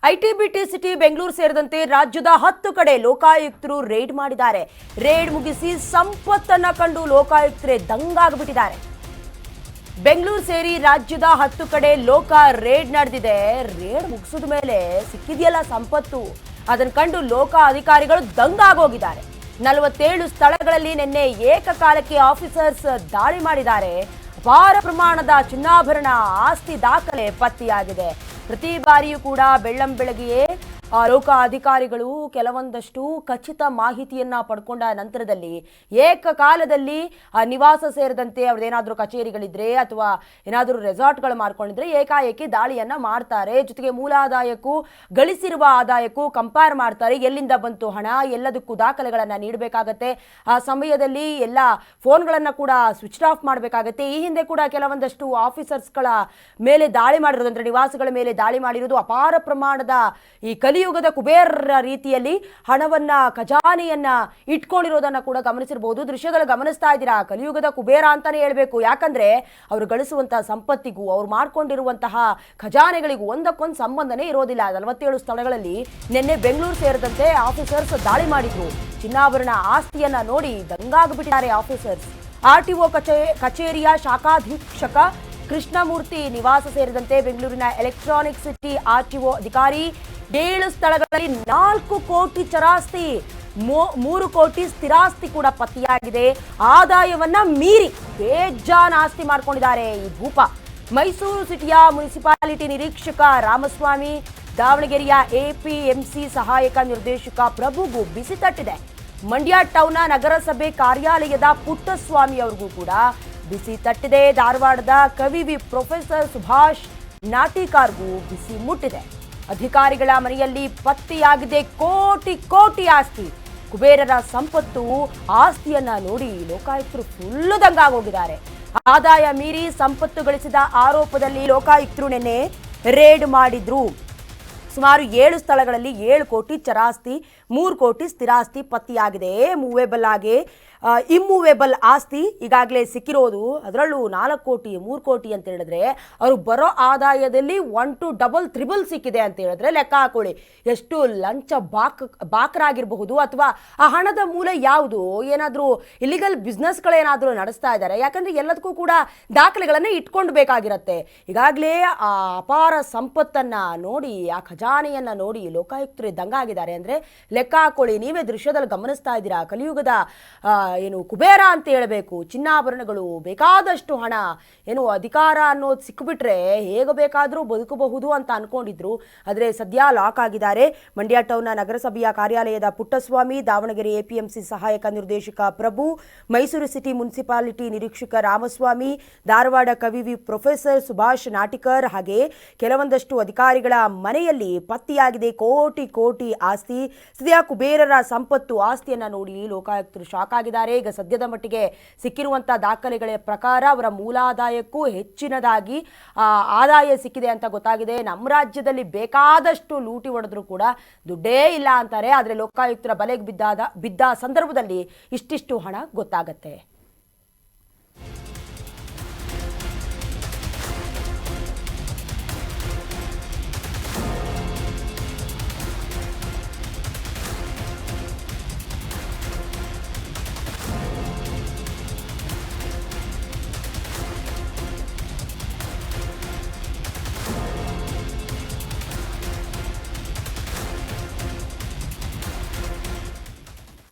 IT BT city Bengaluru ಸೇರಿದಂತೆ ರಾಜ್ಯದ 10 ಕಡೆ ಲೋಕಾಯುಕ್ತರು ರೇಡ್ ಮಾಡಿದ್ದಾರೆ. ರೇಡ್ ಮುಗಿಸಿ ಸಂಪತ್ತನ್ನ ಕಂಡು ಲೋಕಾಯುಕ್ತರೇ ದಂಗಾಗ್ಬಿಟ್ಟಿದ್ದಾರೆ. ಬೆಂಗಳೂರು ಸೇರಿ ರಾಜ್ಯದ 10 ಕಡೆ ಲೋಕ ರೇಡ್ ನಡೆದಿದೆ. ರೇಡ್ ಮುಗಿಸಿದ ಮೇಲೆ ಸಿಕ್ಕಿದೆಯಲ್ಲ ಸಂಪತ್ತು, ಅದನ್ನ ಕಂಡು ಲೋಕ ಅಧಿಕಾರಿಗಳು ದಂಗಾಗೋಗಿದ್ದಾರೆ. 47 ಸ್ಥಳಗಳಲ್ಲಿ ನಿನ್ನೆ ಏಕಕಾಲಕ್ಕೆ ಆಫೀಸರ್ಸ್ ದಾಳಿ ಮಾಡಿದ್ದಾರೆ. ಅಪಾರ ಪ್ರಮಾಣದ ಚಿನ್ನಾಭರಣ ಆಸ್ತಿ ದಾಖಲೆ ಪತ್ತೆಯಾಗಿದೆ. ಪ್ರತಿ ಬಾರಿಯೂ ಕೂಡ ಬೆಳ್ಳಂಬೆಳಗ್ಗೆಯೇ ಲೋಕ ಅಧಿಕಾರಿಗಳು ಕೆಲವೊಂದಷ್ಟು ಖಚಿತ ಮಾಹಿತಿಯನ್ನ ಪಡ್ಕೊಂಡ ನಂತರದಲ್ಲಿ ಏಕಕಾಲದಲ್ಲಿ ನಿವಾಸ ಸೇರಿದಂತೆ ಅವ್ರದ್ದೇನಾದ್ರೂ ಕಚೇರಿಗಳಿದ್ರೆ ಅಥವಾ ಏನಾದರೂ ರೆಸಾರ್ಟ್ಗಳು ಮಾಡ್ಕೊಂಡಿದ್ರೆ ಏಕಾಏಕಿ ದಾಳಿಯನ್ನ ಮಾಡ್ತಾರೆ. ಜೊತೆಗೆ ಮೂಲ ಆದಾಯಕ್ಕೂ ಗಳಿಸಿರುವ ಆದಾಯಕ್ಕೂ ಕಂಪೇರ್ ಮಾಡ್ತಾರೆ. ಎಲ್ಲಿಂದ ಬಂತು ಹಣ, ಎಲ್ಲದಕ್ಕೂ ದಾಖಲೆಗಳನ್ನ ನೀಡಬೇಕಾಗತ್ತೆ. ಆ ಸಮಯದಲ್ಲಿ ಎಲ್ಲ ಫೋನ್ಗಳನ್ನ ಕೂಡ ಸ್ವಿಚ್ ಆಫ್ ಮಾಡಬೇಕಾಗತ್ತೆ. ಈ ಹಿಂದೆ ಕೂಡ ಕೆಲವೊಂದಷ್ಟು ಆಫೀಸರ್ಸ್ಗಳ ಮೇಲೆ ದಾಳಿ ಮಾಡಿರೋದು, ಅಂದ್ರೆ ನಿವಾಸಗಳ ಮೇಲೆ ದಾಳಿ ಮಾಡಿರೋದು. ಅಪಾರ ಪ್ರಮಾಣದ ಈ ಕಲಿಯುಗದ ಕುಬೇರ ರೀತಿಯಲ್ಲಿ ಹಣವನ್ನ ಖಜಾನೆಯನ್ನ ಇಟ್ಕೊಂಡಿರೋದನ್ನ ಕೂಡ ಗಮನಿಸಿರಬಹುದು. ದೃಶ್ಯಗಳು ಗಮನಿಸ್ತಾ ಇದ್ದೀರಾ. ಕಲಿಯುಗದ ಕುಬೇರ ಅಂತಾನೆ ಹೇಳ್ಬೇಕು. ಯಾಕಂದ್ರೆ ಅವರು ಗಳಿಸುವಂತಹ ಸಂಪತ್ತಿಗೂ ಅವ್ರು ಮಾಡ್ಕೊಂಡಿರುವಂತಹ ಖಜಾನೆಗಳಿಗೂ ಒಂದಕ್ಕೊಂದು ಸಂಬಂಧನೇ ಇರೋದಿಲ್ಲ. 47 ಸ್ಥಳಗಳಲ್ಲಿ ನಿನ್ನೆ ಬೆಂಗಳೂರು ಸೇರಿದಂತೆ ಆಫೀಸರ್ಸ್ ದಾಳಿ ಮಾಡಿದ್ರು. ಚಿನ್ನಾಭರಣ ಆಸ್ತಿಯನ್ನ ನೋಡಿ ದಂಗಾಗ್ಬಿಟ್ಟಿದ್ದಾರೆ ಆಫೀಸರ್ಸ್. ಆರ್ಟಿಒ ಕಚೇರಿಯ ಶಾಖಾಧೀಕ್ಷಕ ಕೃಷ್ಣಮೂರ್ತಿ ನಿವಾಸ ಸೇರಿದಂತೆ ಬೆಂಗಳೂರಿನ ಎಲೆಕ್ಟ್ರಾನಿಕ್ ಸಿಟಿ ಆರ್ಟಿಒ ಅಧಿಕಾರಿ 7 ಸ್ಥಳಗಳಲ್ಲಿ 4 ಕೋಟಿ ಚರಾಸ್ತಿ, 3 ಕೋಟಿ ಸ್ಥಿರಾಸ್ತಿ ಕೂಡ ಪತ್ತೆಯಾಗಿದೆ. ಆದಾಯವನ್ನ ಮೀರಿ ಬೇಜಾನ್ ಆಸ್ತಿ ಮಾಡ್ಕೊಂಡಿದ್ದಾರೆ ಈ ಭೂಪ. ಮೈಸೂರು ಸಿಟಿಯ ಮುನ್ಸಿಪಾಲಿಟಿ ನಿರೀಕ್ಷಕ ರಾಮಸ್ವಾಮಿ, ದಾವಣಗೆರೆಯ ಎಪಿಎಂಸಿ ಸಹಾಯಕ ನಿರ್ದೇಶಕ ಪ್ರಭುಗೂ ಬಿಸಿ ತಟ್ಟಿದೆ. ಮಂಡ್ಯ ಟೌನ್ನ ನಗರಸಭೆ ಕಾರ್ಯಾಲಯದ ಪುಟ್ಟಸ್ವಾಮಿ ಅವ್ರಿಗೂ ಕೂಡ ಬಿಸಿ ತಟ್ಟಿದೆ. ಧಾರವಾಡದ ಕವಿವಿ ಪ್ರೊಫೆಸರ್ ಸುಭಾಷ್ ನಾಟಿಕಾರ್ಗೂ ಬಿಸಿ ಮುಟ್ಟಿದೆ. ಅಧಿಕಾರಿಗಳ ಮನೆಯಲ್ಲಿ ಪತ್ತೆಯಾಗಿದೆ ಕೋಟಿ ಕೋಟಿ ಆಸ್ತಿ. ಕುಬೇರರ ಸಂಪತ್ತು, ಆಸ್ತಿಯನ್ನ ನೋಡಿ ಲೋಕಾಯುಕ್ತರು ಫುಲ್ ದಂಗಾಗೋಗಿದ್ದಾರೆ. ಆದಾಯ ಮೀರಿ ಸಂಪತ್ತು ಗಳಿಸಿದ ಆರೋಪದಲ್ಲಿ ಲೋಕಾಯುಕ್ತರು ನಿನ್ನೆ ರೇಡ್ ಮಾಡಿದ್ರು. ಸುಮಾರು 7 ಸ್ಥಳಗಳಲ್ಲಿ 7 ಕೋಟಿ ಚರಾಸ್ತಿ, 3 ಕೋಟಿ ಸ್ಥಿರಾಸ್ತಿ ಪತ್ತೆಯಾಗಿದೆ. ಮೂವೇಬಲ್ ಆಗಿ ಇಮ್ಮೂವೇಬಲ್ ಆಸ್ತಿ ಈಗಾಗಲೇ ಸಿಕ್ಕಿರೋದು. ಅದರಲ್ಲೂ 4 ಕೋಟಿ 3 ಕೋಟಿ ಅಂತ ಹೇಳಿದ್ರೆ ಅವರು ಬರೋ ಆದಾಯದಲ್ಲಿ 1 to 3 ಸಿಕ್ಕಿದೆ ಅಂತ ಹೇಳಿದ್ರೆ ಲೆಕ್ಕ ಹಾಕೊಳ್ಳಿ. ಎಷ್ಟು ಲಂಚ ಬಾಕರಾಗಿರಬಹುದು, ಅಥವಾ ಆ ಹಣದ ಮೂಲ ಯಾವುದು, ಏನಾದರೂ ಇಲಿಗಲ್ ಬಿಸ್ನೆಸ್ಗಳೇನಾದರೂ ನಡೆಸ್ತಾ ಇದ್ದಾರೆ. ಯಾಕಂದ್ರೆ ಎಲ್ಲದಕ್ಕೂ ಕೂಡ ದಾಖಲೆಗಳನ್ನೇ ಇಟ್ಕೊಂಡು ಬೇಕಾಗಿರತ್ತೆ. ಈಗಾಗಲೇ ಆ ಅಪಾರ ಸಂಪತ್ತನ್ನ ನೋಡಿ, ಆ ಖಜಾನೆಯನ್ನ ನೋಡಿ ಲೋಕಾಯುಕ್ತರು ದಂಗಾಗಿದ್ದಾರೆ. ಅಂದ್ರೆ ಲೆಕ್ಕ ಹಾಕೊಳ್ಳಿ. ನೀವೇ ದೃಶ್ಯದಲ್ಲಿ ಗಮನಿಸ್ತಾ ಇದ್ದೀರಾ. ಕಲಿಯುಗದ ಏನು ಕುಬೇರ ಅಂತ ಹೇಳಬೇಕು. ಚಿನ್ನಾಭರಣಗಳು, ಬೇಕಾದಷ್ಟು ಹಣ, ಏನು ಅಧಿಕಾರ ಅನ್ನೋದು ಸಿಕ್ಕಿಬಿಟ್ರೆ ಹೇಗೆ ಬೇಕಾದರೂ ಬದುಕಬಹುದು ಅಂತ ಅನ್ಕೊಂಡಿದ್ರು. ಆದರೆ ಸದ್ಯ ಲಾಕ್ ಆಗಿದ್ದಾರೆ. ಮಂಡ್ಯ ಟೌನ್ನ ನಗರಸಭೆಯ ಕಾರ್ಯಾಲಯದ ಪುಟ್ಟಸ್ವಾಮಿ, ದಾವಣಗೆರೆ ಎಪಿಎಂಸಿ ಸಹಾಯಕ ನಿರ್ದೇಶಕ ಪ್ರಭು, ಮೈಸೂರು ಸಿಟಿ ಮುನ್ಸಿಪಾಲಿಟಿ ನಿರೀಕ್ಷಕ ರಾಮಸ್ವಾಮಿ, ಧಾರವಾಡ ಕವಿವಿ ಪ್ರೊಫೆಸರ್ ಸುಭಾಷ್ ನಾಟಿಕರ್ ಹಾಗೆ ಕೆಲವೊಂದಷ್ಟು ಅಧಿಕಾರಿಗಳ ಮನೆಯಲ್ಲಿ ಪತ್ತೆಯಾಗಿದೆ ಕೋಟಿ ಕೋಟಿ ಆಸ್ತಿ. ಸದ್ಯ ಕುಬೇರರ ಸಂಪತ್ತು, ಆಸ್ತಿಯನ್ನ ನೋಡಿ ಲೋಕಾಯುಕ್ತರು ಶಾಕ್ ಆಗಿದ್ದಾರೆ. ಈಗ ಸದ್ಯದ ಮಟ್ಟಿಗೆ ಸಿಕ್ಕಿರುವಂತಹ ದಾಖಲೆಗಳ ಪ್ರಕಾರ ಅವರ ಮೂಲಾದಾಯಕ್ಕೂ ಹೆಚ್ಚಿನದಾಗಿ ಆದಾಯ ಸಿಕ್ಕಿದೆ ಅಂತ ಗೊತ್ತಾಗಿದೆ. ನಮ್ಮ ರಾಜ್ಯದಲ್ಲಿ ಬೇಕಾದಷ್ಟು ಲೂಟಿ ಹೊಡೆದ್ರು ಕೂಡ ದುಡ್ಡೇ ಇಲ್ಲ ಅಂತಾರೆ. ಆದರೆ ಲೋಕಾಯುಕ್ತರ ಬಲೆಗೆ ಬಿದ್ದ ಸಂದರ್ಭದಲ್ಲಿ ಇಷ್ಟಿಷ್ಟು ಹಣ ಗೊತ್ತಾಗತ್ತೆ.